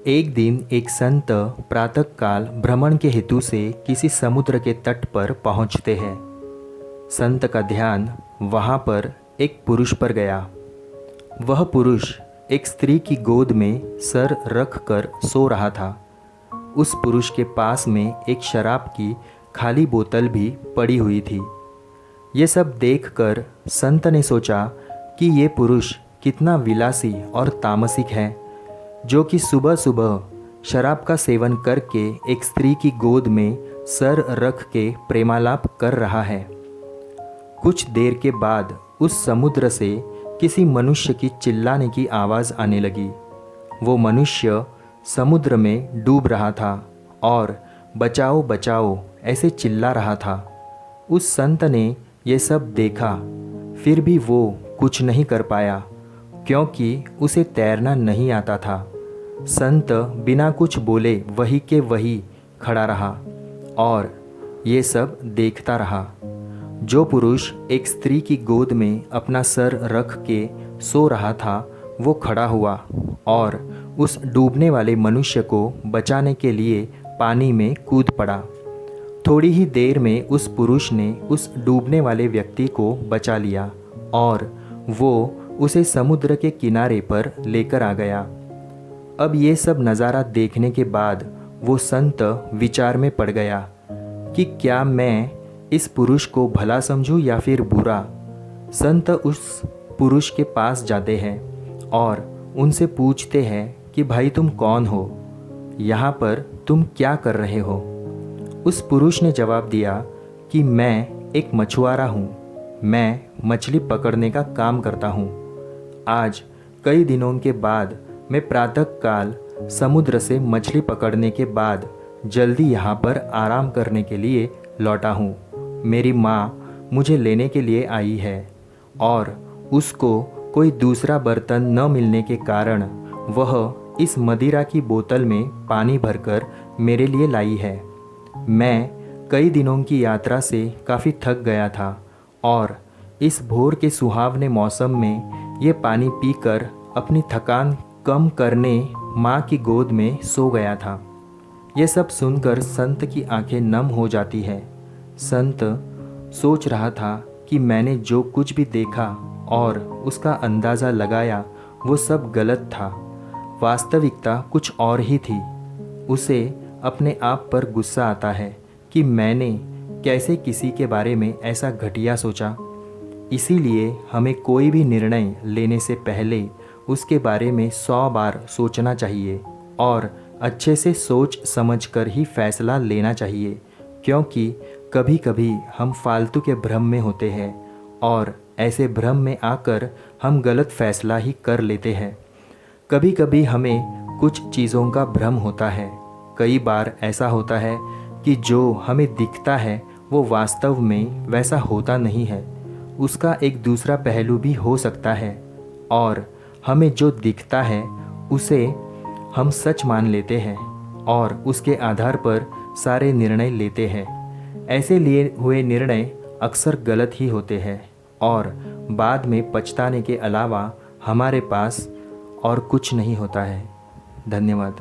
एक दिन एक संत प्रातःकाल भ्रमण के हेतु से किसी समुद्र के तट पर पहुँचते हैं। संत का ध्यान वहाँ पर एक पुरुष पर गया। वह पुरुष एक स्त्री की गोद में सर रख कर सो रहा था। उस पुरुष के पास में एक शराब की खाली बोतल भी पड़ी हुई थी। ये सब देखकर संत ने सोचा कि ये पुरुष कितना विलासी और तामसिक है, जो कि सुबह सुबह शराब का सेवन करके एक स्त्री की गोद में सर रख के प्रेमालाप कर रहा है। कुछ देर के बाद उस समुद्र से किसी मनुष्य की चिल्लाने की आवाज़ आने लगी। वो मनुष्य समुद्र में डूब रहा था और बचाओ बचाओ ऐसे चिल्ला रहा था। उस संत ने ये सब देखा, फिर भी वो कुछ नहीं कर पाया क्योंकि उसे तैरना नहीं आता था। संत बिना कुछ बोले वही के वही खड़ा रहा और ये सब देखता रहा। जो पुरुष एक स्त्री की गोद में अपना सर रख के सो रहा था, वो खड़ा हुआ और उस डूबने वाले मनुष्य को बचाने के लिए पानी में कूद पड़ा। थोड़ी ही देर में उस पुरुष ने उस डूबने वाले व्यक्ति को बचा लिया और वो उसे समुद्र के किनारे पर लेकर आ गया। अब ये सब नज़ारा देखने के बाद वो संत विचार में पड़ गया कि क्या मैं इस पुरुष को भला समझूं या फिर बुरा। संत उस पुरुष के पास जाते हैं और उनसे पूछते हैं कि भाई तुम कौन हो, यहाँ पर तुम क्या कर रहे हो। उस पुरुष ने जवाब दिया कि मैं एक मछुआरा हूँ, मैं मछली पकड़ने का काम करता हूँ। आज कई दिनों के बाद मैं प्रातःकाल समुद्र से मछली पकड़ने के बाद जल्दी यहाँ पर आराम करने के लिए लौटा हूँ। मेरी माँ मुझे लेने के लिए आई है और उसको कोई दूसरा बर्तन न मिलने के कारण वह इस मदिरा की बोतल में पानी भरकर मेरे लिए लाई है। मैं कई दिनों की यात्रा से काफ़ी थक गया था और इस भोर के सुहावने मौसम में ये पानी पीकर अपनी थकान कम करने माँ की गोद में सो गया था। यह सब सुनकर संत की आंखें नम हो जाती है। संत सोच रहा था कि मैंने जो कुछ भी देखा और उसका अंदाज़ा लगाया वो सब गलत था। वास्तविकता कुछ और ही थी। उसे अपने आप पर गुस्सा आता है कि मैंने कैसे किसी के बारे में ऐसा घटिया सोचा। इसीलिए हमें कोई भी निर्णय लेने से पहले उसके बारे में 100 बार सोचना चाहिए और अच्छे से सोच समझ कर ही फैसला लेना चाहिए, क्योंकि कभी कभी हम फालतू के भ्रम में होते हैं और ऐसे भ्रम में आकर हम गलत फैसला ही कर लेते हैं। कभी कभी हमें कुछ चीज़ों का भ्रम होता है। कई बार ऐसा होता है कि जो हमें दिखता है वो वास्तव में वैसा होता नहीं है, उसका एक दूसरा पहलू भी हो सकता है और हमें जो दिखता है उसे हम सच मान लेते हैं और उसके आधार पर सारे निर्णय लेते हैं। ऐसे लिए हुए निर्णय अक्सर गलत ही होते हैं और बाद में पछताने के अलावा हमारे पास और कुछ नहीं होता है। धन्यवाद।